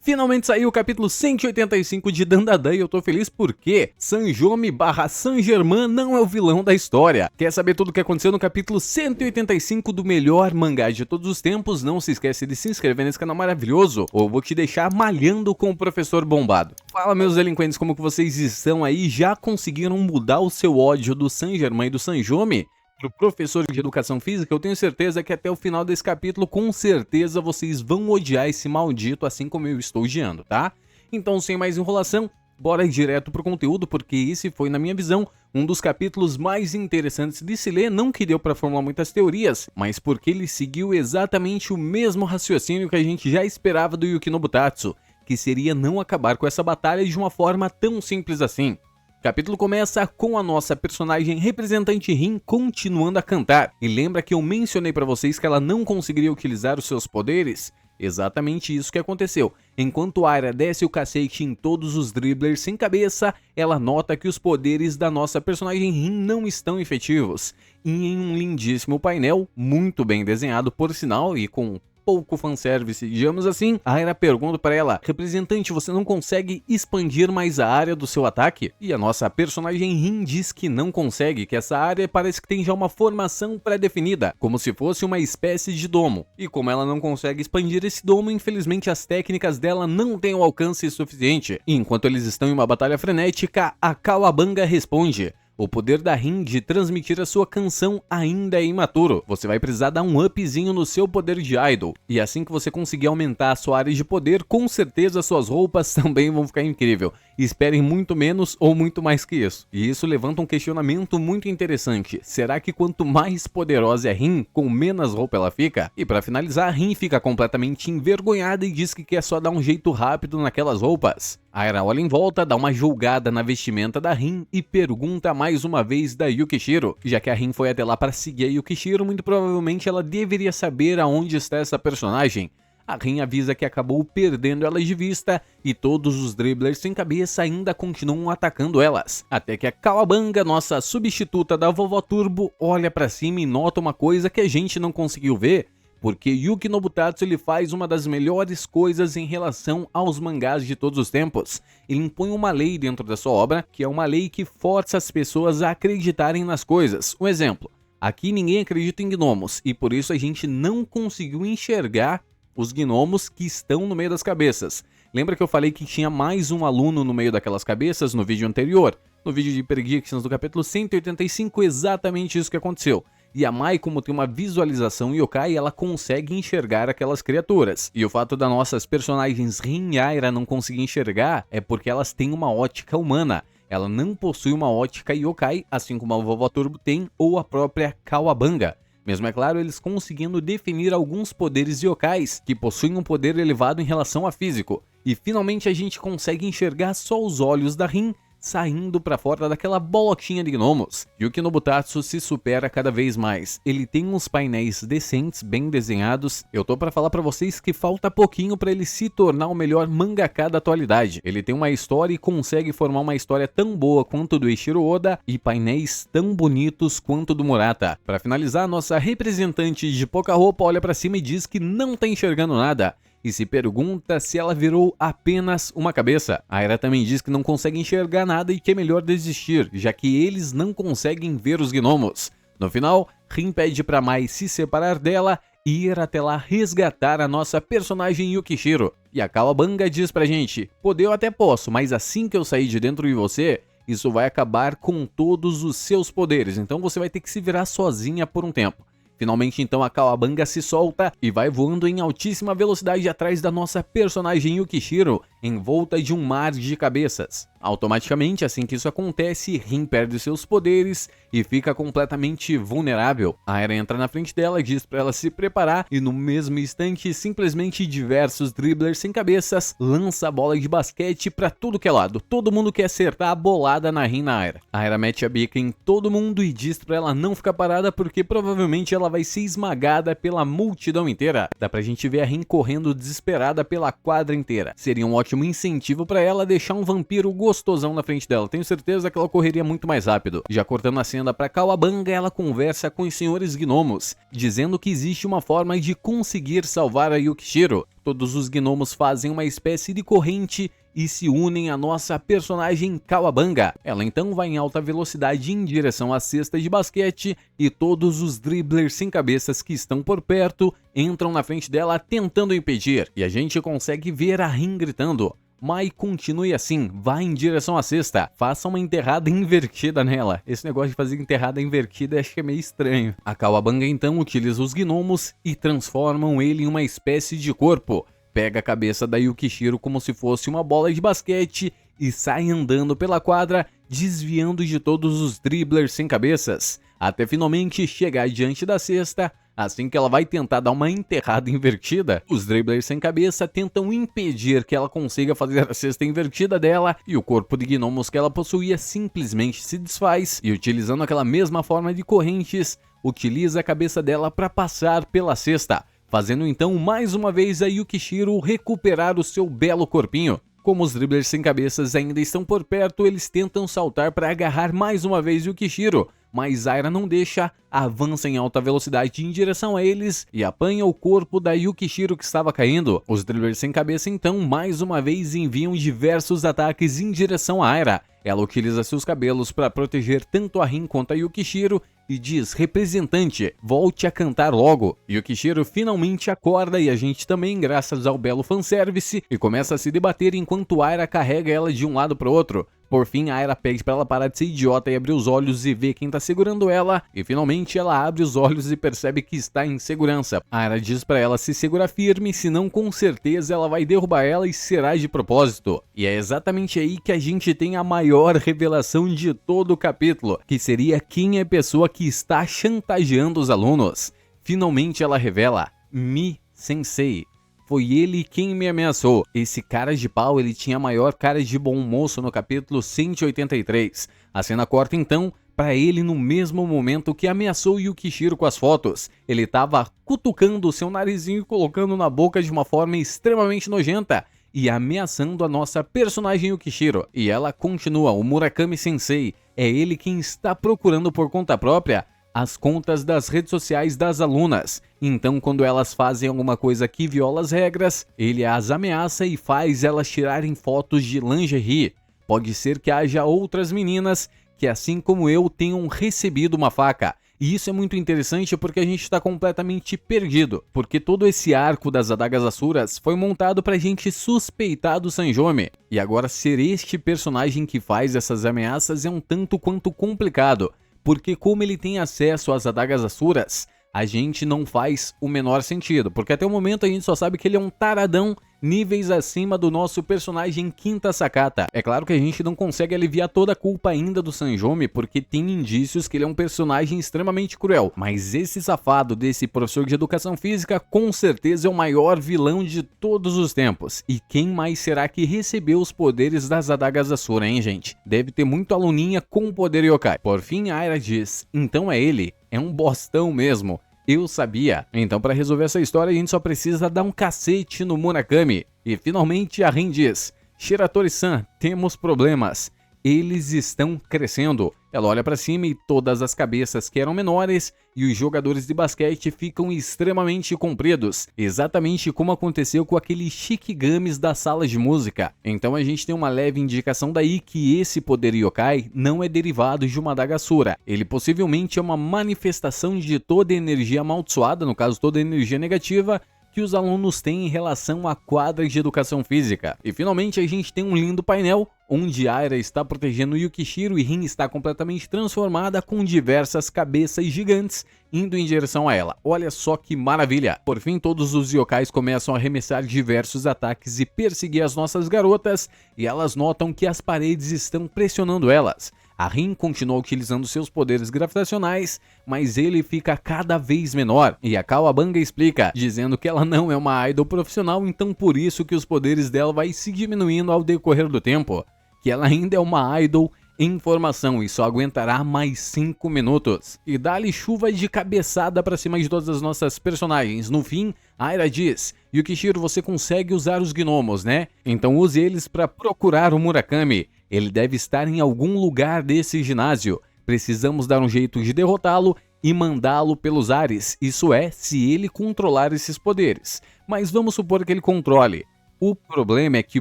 Finalmente saiu o capítulo 185 de Dandadan e eu tô feliz porque Sanjome / Saint Germain não é o vilão da história. Quer saber tudo o que aconteceu no capítulo 185 do melhor mangá de todos os tempos? Não se esquece de se inscrever nesse canal maravilhoso ou eu vou te deixar malhando com o professor bombado. Fala, meus delinquentes, como que vocês estão aí? Já conseguiram mudar o seu ódio do Saint Germain e do Sanjome pro professor de educação física? Eu tenho certeza que até o final desse capítulo, com certeza, vocês vão odiar esse maldito assim como eu estou odiando, tá? Então, sem mais enrolação, bora direto pro conteúdo, porque esse foi, na minha visão, um dos capítulos mais interessantes de se ler. Não que deu pra formular muitas teorias, mas porque ele seguiu exatamente o mesmo raciocínio que a gente já esperava do Yuki no Butatsu, que seria não acabar com essa batalha de uma forma tão simples assim. O capítulo começa com a nossa personagem representante Rin continuando a cantar. E lembra que eu mencionei pra vocês que ela não conseguiria utilizar os seus poderes? Exatamente isso que aconteceu. Enquanto Aira desce o cacete em todos os dribblers sem cabeça, ela nota que os poderes da nossa personagem Rin não estão efetivos. E em um lindíssimo painel, muito bem desenhado por sinal e com pouco fanservice, digamos assim, a Aira pergunta para ela: representante, você não consegue expandir mais a área do seu ataque? E a nossa personagem Rin diz que não consegue, que essa área parece que tem já uma formação pré-definida, como se fosse uma espécie de domo. E como ela não consegue expandir esse domo, infelizmente as técnicas dela não têm o alcance suficiente. E enquanto eles estão em uma batalha frenética, a Kawabanga responde: o poder da Rin de transmitir a sua canção ainda é imaturo. Você vai precisar dar um upzinho no seu poder de idol. E assim que você conseguir aumentar a sua área de poder, com certeza suas roupas também vão ficar incrível. Esperem muito menos ou muito mais que isso. E isso levanta um questionamento muito interessante. Será que quanto mais poderosa é a Rin, com menos roupa ela fica? E para finalizar, a Rin fica completamente envergonhada e diz que quer só dar um jeito rápido naquelas roupas. A Aira olha em volta, dá uma julgada na vestimenta da Rin e pergunta mais uma vez da Yukishiro. Já que a Rin foi até lá para seguir a Yukishiro, muito provavelmente ela deveria saber aonde está essa personagem. A Rin avisa que acabou perdendo ela de vista e todos os dribblers sem cabeça ainda continuam atacando elas. Até que a Kawabanga, nossa substituta da Vovó Turbo, olha pra cima e nota uma coisa que a gente não conseguiu ver, porque Yuki no Butatsu ele faz uma das melhores coisas em relação aos mangás de todos os tempos. Ele impõe uma lei dentro da sua obra, que é uma lei que força as pessoas a acreditarem nas coisas. Um exemplo, aqui ninguém acredita em gnomos e por isso a gente não conseguiu enxergar os gnomos que estão no meio das cabeças. Lembra que eu falei que tinha mais um aluno no meio daquelas cabeças no vídeo anterior? No vídeo de Predictions do capítulo 185, exatamente isso que aconteceu. E a Mai, como tem uma visualização yokai, ela consegue enxergar aquelas criaturas. E o fato das nossas personagens Rin e Aira não conseguir enxergar é porque elas têm uma ótica humana. Ela não possui uma ótica yokai, assim como a Vovó Turbo tem ou a própria Kawabanga. Mesmo, é claro, eles conseguindo definir alguns poderes yokais que possuem um poder elevado em relação a físico. E finalmente a gente consegue enxergar só os olhos da Rin saindo pra fora daquela bolotinha de gnomos. Yuki no Butatsu se supera cada vez mais. Ele tem uns painéis decentes, bem desenhados. Eu tô pra falar pra vocês que falta pouquinho pra ele se tornar o melhor mangaka da atualidade. Ele tem uma história e consegue formar uma história tão boa quanto do Eiichiro Oda e painéis tão bonitos quanto do Murata. Pra finalizar, nossa representante de pouca roupa olha pra cima e diz que não tá enxergando nada. E se pergunta se ela virou apenas uma cabeça. A Aira também diz que não consegue enxergar nada e que é melhor desistir, já que eles não conseguem ver os gnomos. No final, Rin pede pra Mai se separar dela e ir até lá resgatar a nossa personagem Yukishiro. E a Kawabanga diz pra gente: poder eu até posso, mas assim que eu sair de dentro de você, isso vai acabar com todos os seus poderes, então você vai ter que se virar sozinha por um tempo. Finalmente, então, a Kawabanga se solta e vai voando em altíssima velocidade atrás da nossa personagem Yukishiro, envolta de um mar de cabeças. Automaticamente, assim que isso acontece, Rin perde seus poderes e fica completamente vulnerável. A Aira entra na frente dela, diz pra ela se preparar e no mesmo instante, simplesmente diversos dribblers sem cabeças lança a bola de basquete pra tudo que é lado. Todo mundo quer acertar a bolada na Rin na Aira. A Aira mete a bica em todo mundo e diz pra ela não ficar parada porque provavelmente ela vai ser esmagada pela multidão inteira. Dá pra gente ver a Rin correndo desesperada pela quadra inteira. Seria um ótimo ótimo incentivo para ela deixar um vampiro gostosão na frente dela. Tenho certeza que ela correria muito mais rápido. Já cortando a cena para Cowabunga, ela conversa com os senhores gnomos, dizendo que existe uma forma de conseguir salvar a Yukishiro. Todos os gnomos fazem uma espécie de corrente e se unem à nossa personagem Cowabunga. Ela então vai em alta velocidade em direção à cesta de basquete e todos os dribblers sem cabeças que estão por perto entram na frente dela tentando impedir. E a gente consegue ver a Rin gritando: Mai, continue assim, vá em direção à cesta, faça uma enterrada invertida nela. Esse negócio de fazer enterrada invertida acho que é meio estranho. A Cowabunga então utiliza os gnomos e transformam ele em uma espécie de corpo. Pega a cabeça da Yukishiro como se fosse uma bola de basquete e sai andando pela quadra, desviando de todos os dribblers sem cabeças, até finalmente chegar diante da cesta. Assim que ela vai tentar dar uma enterrada invertida, os dribblers sem cabeça tentam impedir que ela consiga fazer a cesta invertida dela, e o corpo de gnomos que ela possuía simplesmente se desfaz, e utilizando aquela mesma forma de correntes, utiliza a cabeça dela para passar pela cesta, fazendo então mais uma vez a Yukishiro recuperar o seu belo corpinho. Como os dribblers sem cabeças ainda estão por perto, eles tentam saltar para agarrar mais uma vez Yukishiro, mas Aira não deixa, avança em alta velocidade em direção a eles e apanha o corpo da Yukishiro que estava caindo. Os dribblers sem cabeça então mais uma vez enviam diversos ataques em direção a Aira. Ela utiliza seus cabelos para proteger tanto a Rin quanto a Yukishiro e diz: representante, volte a cantar logo. Yukishiro finalmente acorda e a gente também, graças ao belo fanservice, e começa a se debater enquanto Aira carrega ela de um lado para o outro. Por fim, a Aira pede para ela parar de ser idiota e abrir os olhos e ver quem tá segurando ela, e finalmente ela abre os olhos e percebe que está em segurança. A Aira diz para ela se segurar firme, senão com certeza ela vai derrubar ela e será de propósito. E é exatamente aí que a gente tem a maior revelação de todo o capítulo, que seria quem é a pessoa que está chantageando os alunos. Finalmente ela revela: Mi Sensei. Foi ele quem me ameaçou. Esse cara de pau, ele tinha a maior cara de bom moço no capítulo 183. A cena corta então para ele no mesmo momento que ameaçou Yukishiro com as fotos. Ele estava cutucando o seu narizinho e colocando na boca de uma forma extremamente nojenta e ameaçando a nossa personagem Yukishiro. E ela continua: o Murakami Sensei é ele quem está procurando por conta própria as contas das redes sociais das alunas. Então, quando elas fazem alguma coisa que viola as regras, ele as ameaça e faz elas tirarem fotos de lingerie. Pode ser que haja outras meninas que, assim como eu, tenham recebido uma faca. E isso é muito interessante porque a gente está completamente perdido, porque todo esse arco das adagas asuras foi montado pra gente suspeitar do Sanjome. E agora ser este personagem que faz essas ameaças é um tanto quanto complicado, porque como ele tem acesso às adagas asuras, a gente não faz o menor sentido, porque até o momento a gente só sabe que ele é um taradão níveis acima do nosso personagem Quinta Sakata. É claro que a gente não consegue aliviar toda a culpa ainda do Sanjome, porque tem indícios que ele é um personagem extremamente cruel, mas esse safado desse professor de educação física com certeza é o maior vilão de todos os tempos. E quem mais será que recebeu os poderes das adagas Asura, hein, gente? Deve ter muito aluninha com poder yokai. Por fim, Aira diz: então é ele, é um bostão mesmo. Eu sabia. Então, para resolver essa história, a gente só precisa dar um cacete no Murakami. E finalmente a Rin diz: Shiratori-san, temos problemas. Eles estão crescendo. Ela olha para cima e todas as cabeças que eram menores e os jogadores de basquete ficam extremamente compridos, exatamente como aconteceu com aqueles Shikigamis da sala de música. Então a gente tem uma leve indicação daí que esse poder yokai não é derivado de uma adaga Asura. Ele possivelmente é uma manifestação de toda a energia amaldiçoada, no caso toda a energia negativa, que os alunos têm em relação à quadra de educação física. E finalmente a gente tem um lindo painel onde Aira está protegendo Yukishiro e Rin está completamente transformada com diversas cabeças gigantes indo em direção a ela. Olha só que maravilha! Por fim, todos os yokais começam a arremessar diversos ataques e perseguir as nossas garotas, e elas notam que as paredes estão pressionando elas. A Rin continua utilizando seus poderes gravitacionais, mas ele fica cada vez menor. E a Cowabunga explica, dizendo que ela não é uma idol profissional, então por isso que os poderes dela vai se diminuindo ao decorrer do tempo. Que ela ainda é uma idol informação e só aguentará mais 5 minutos. E dá-lhe chuva de cabeçada pra cima de todas as nossas personagens. No fim, Aira diz: Yukishiro, você consegue usar os gnomos, né? Então use eles pra procurar o Murakami. Ele deve estar em algum lugar desse ginásio. Precisamos dar um jeito de derrotá-lo e mandá-lo pelos ares. Isso é, se ele controlar esses poderes. Mas vamos supor que ele controle. O problema é que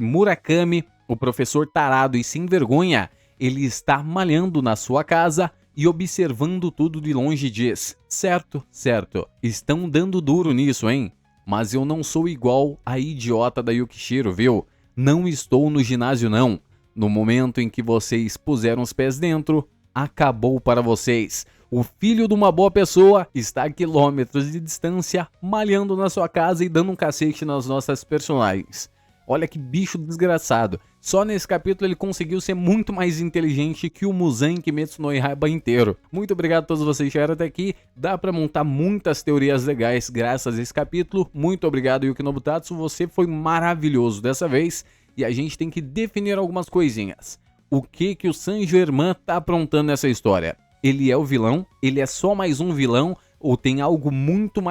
Murakami, o professor tarado e sem vergonha, ele está malhando na sua casa e observando tudo de longe e diz: certo, certo, estão dando duro nisso, hein? Mas eu não sou igual a idiota da Yukishiro, viu? Não estou no ginásio não. No momento em que vocês puseram os pés dentro, acabou para vocês. O filho de uma boa pessoa está a quilômetros de distância, malhando na sua casa e dando um cacete nas nossas personagens. Olha que bicho desgraçado. Só nesse capítulo ele conseguiu ser muito mais inteligente que o Muzan Kimetsu no Yaiba inteiro. Muito obrigado a todos vocês que chegaram até aqui. Dá pra montar muitas teorias legais graças a esse capítulo. Muito obrigado, Yuki Nobutatsu. Você foi maravilhoso dessa vez. E a gente tem que definir algumas coisinhas. O que o Saint-Germain tá aprontando nessa história? Ele é o vilão? Ele é só mais um vilão? Ou tem algo muito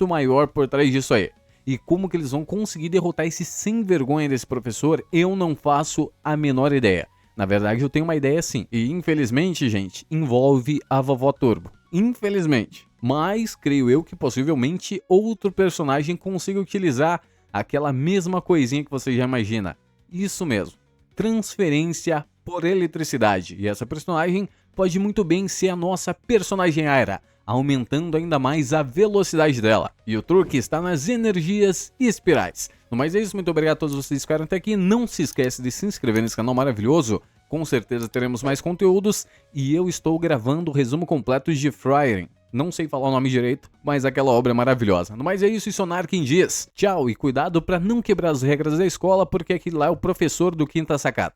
maior por trás disso aí? E como que eles vão conseguir derrotar esse sem vergonha desse professor, eu não faço a menor ideia. Na verdade, eu tenho uma ideia sim. E infelizmente, gente, envolve a Vovó Turbo. Infelizmente. Mas creio eu que possivelmente outro personagem consiga utilizar aquela mesma coisinha que você já imagina. Isso mesmo. Transferência por eletricidade. E essa personagem pode muito bem ser a nossa personagem Aira, aumentando ainda mais a velocidade dela. E o truque está nas energias e espirais. No mais é isso, muito obrigado a todos vocês que ficaram até aqui. Não se esquece de se inscrever nesse canal maravilhoso. Com certeza teremos mais conteúdos. E eu estou gravando o resumo completo de Frieren. Não sei falar o nome direito, mas aquela obra é maravilhosa. No mais é isso, isso é Narkin diz. Tchau e cuidado para não quebrar as regras da escola, porque aquele lá é o professor do Quinta Sacada.